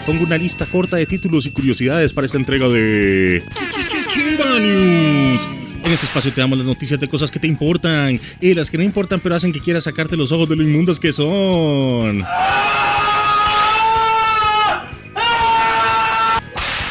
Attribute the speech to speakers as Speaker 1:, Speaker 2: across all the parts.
Speaker 1: pongo una lista corta de títulos y curiosidades para esta entrega de Chiva News. En este espacio te damos las noticias de cosas que te importan y las que no importan pero hacen que quieras sacarte los ojos de lo inmundas que son.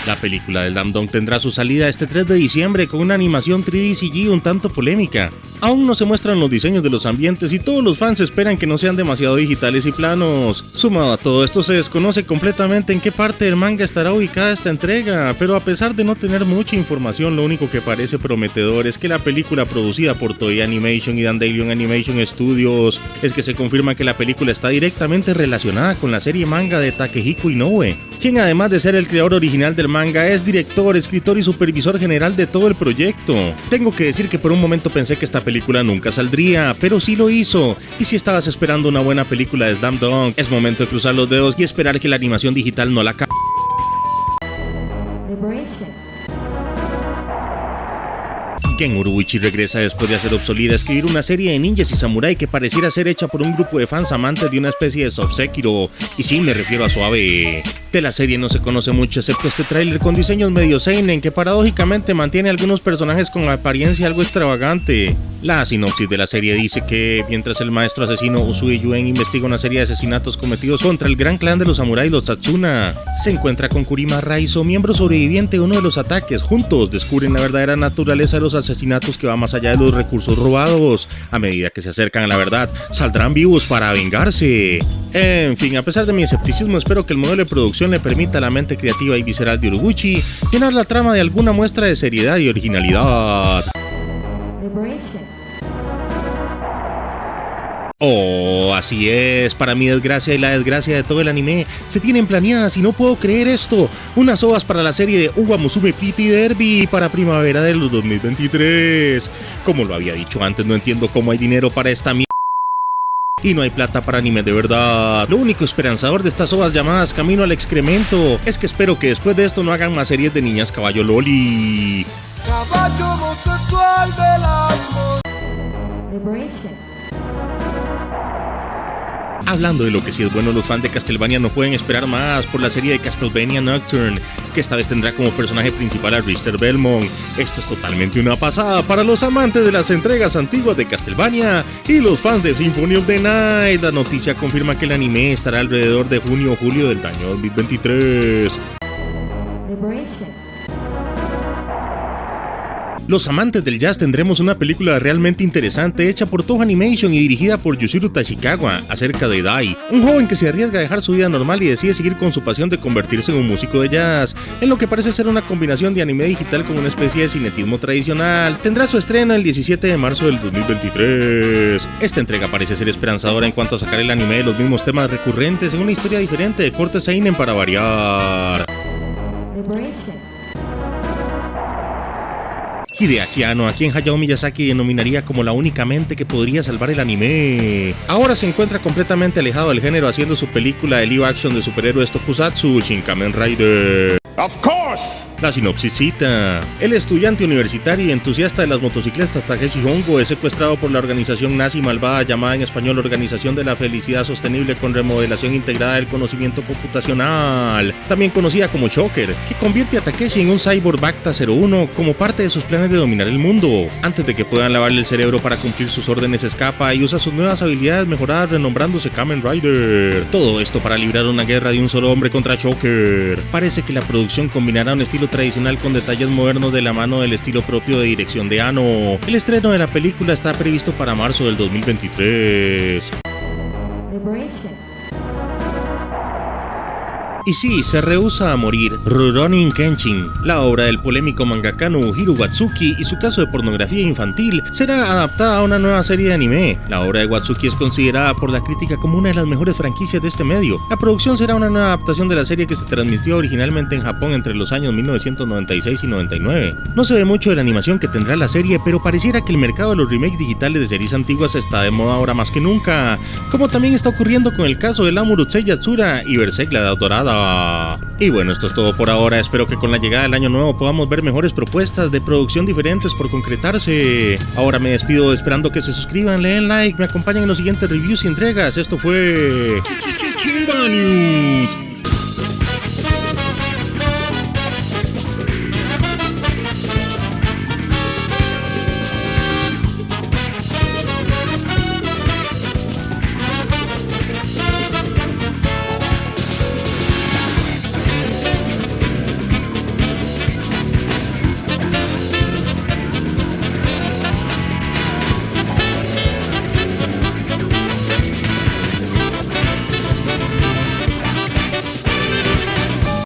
Speaker 1: La película del Damn Dog tendrá su salida este 3 de diciembre con una animación 3D CG un tanto polémica. Aún no se muestran los diseños de los ambientes y todos los fans esperan que no sean demasiado digitales y planos. Sumado a todo esto, se desconoce completamente en qué parte del manga estará ubicada esta entrega, pero a pesar de no tener mucha información, lo único que parece prometedor es que la película producida por Toei Animation y Dandelion Animation Studios es que se confirma que la película está directamente relacionada con la serie manga de Takehiko Inoue, quien además de ser el creador original del manga es director, escritor y supervisor general de todo el proyecto. Tengo que decir que por un momento pensé que esta película nunca saldría, pero sí lo hizo. Y si estabas esperando una buena película de Slam Dunk, es momento de cruzar los dedos y esperar que la animación digital no la cague. Ken Uruichi regresa después de hacer obsoleta escribir una serie de ninjas y samurái que pareciera ser hecha por un grupo de fans amantes de una especie de Sub-Sekiro, y sí, me refiero a Suave. De la serie no se conoce mucho excepto este tráiler con diseños medio seinen que paradójicamente mantiene algunos personajes con apariencia algo extravagante. La sinopsis de la serie dice que mientras el maestro asesino Usui Yuen investiga una serie de asesinatos cometidos contra el gran clan de los samuráis, los Satsuna, se encuentra con Kurima Raizo, miembro sobreviviente de uno de los ataques. Juntos descubren la verdadera naturaleza de los asesinatos que va más allá de los recursos robados. A medida que se acercan a la verdad, saldrán vivos para vengarse. En fin, a pesar de mi escepticismo, espero que el modelo de producción le permita a la mente creativa y visceral de Uruguchi llenar la trama de alguna muestra de seriedad y originalidad. Oh, así es, para mi desgracia y la desgracia de todo el anime, se tienen planeadas, y no puedo creer esto, unas ovas para la serie de Uwa Musume Pretty Derby para primavera de los 2023. Como lo había dicho antes, no entiendo cómo hay dinero para esta mierda y no hay plata para anime de verdad. Lo único esperanzador de estas ovas llamadas Camino al Excremento es que espero que después de esto no hagan más series de niñas caballo loli. Caballo homosexual de las... Hablando de lo que sí es bueno, los fans de Castlevania no pueden esperar más por la serie de Castlevania Nocturne, que esta vez tendrá como personaje principal a Richter Belmont. Esto es totalmente una pasada para los amantes de las entregas antiguas de Castlevania y los fans de Symphony of the Night. La noticia confirma que el anime estará alrededor de junio o julio del año 2023. Los amantes del jazz tendremos una película realmente interesante hecha por Toho Animation y dirigida por Yuzuru Tashikawa acerca de Dai, un joven que se arriesga a dejar su vida normal y decide seguir con su pasión de convertirse en un músico de jazz, en lo que parece ser una combinación de anime digital con una especie de cinetismo tradicional. Tendrá su estreno el 17 de marzo del 2023. Esta entrega parece ser esperanzadora en cuanto a sacar el anime de los mismos temas recurrentes en una historia diferente de corte seinen para variar. Hideaki Anno, a quien Hayao Miyazaki denominaría como la única mente que podría salvar el anime, ahora se encuentra completamente alejado del género haciendo su película de live action de superhéroes Tokusatsu, Shin Kamen Rider. Of course. La sinopsis cita: el estudiante universitario y entusiasta de las motocicletas Takeshi Hongo es secuestrado por la organización nazi malvada llamada en español Organización de la Felicidad Sostenible con Remodelación Integrada del Conocimiento Computacional, también conocida como Shocker, que convierte a Takeshi en un cyborg Bacta 01 como parte de sus planes de dominar el mundo. Antes de que puedan lavarle el cerebro para cumplir sus órdenes, escapa y usa sus nuevas habilidades mejoradas renombrándose Kamen Rider. Todo esto para librar una guerra de un solo hombre contra Shocker. Parece que la producción combinará un estilo tradicional con detalles modernos de la mano del estilo propio de dirección de Anno. El estreno de la película está previsto para marzo del 2023. Y sí, se rehúsa a morir. Rurouni Kenshin, la obra del polémico mangaka Nobuhiro Watsuki y su caso de pornografía infantil, será adaptada a una nueva serie de anime. La obra de Watsuki es considerada por la crítica como una de las mejores franquicias de este medio. La producción será una nueva adaptación de la serie que se transmitió originalmente en Japón entre los años 1996 y 99. No se ve mucho de la animación que tendrá la serie, pero pareciera que el mercado de los remakes digitales de series antiguas está de moda ahora más que nunca, como también está ocurriendo con el caso de Lamu Urusei Yatsura y Berserk la Edad Dorada. Y bueno, esto es todo por ahora. Espero que con la llegada del año nuevo podamos ver mejores propuestas de producción diferentes por concretarse. Ahora me despido esperando que se suscriban, le den like, me acompañen en los siguientes reviews y entregas. Esto fue Chiva News.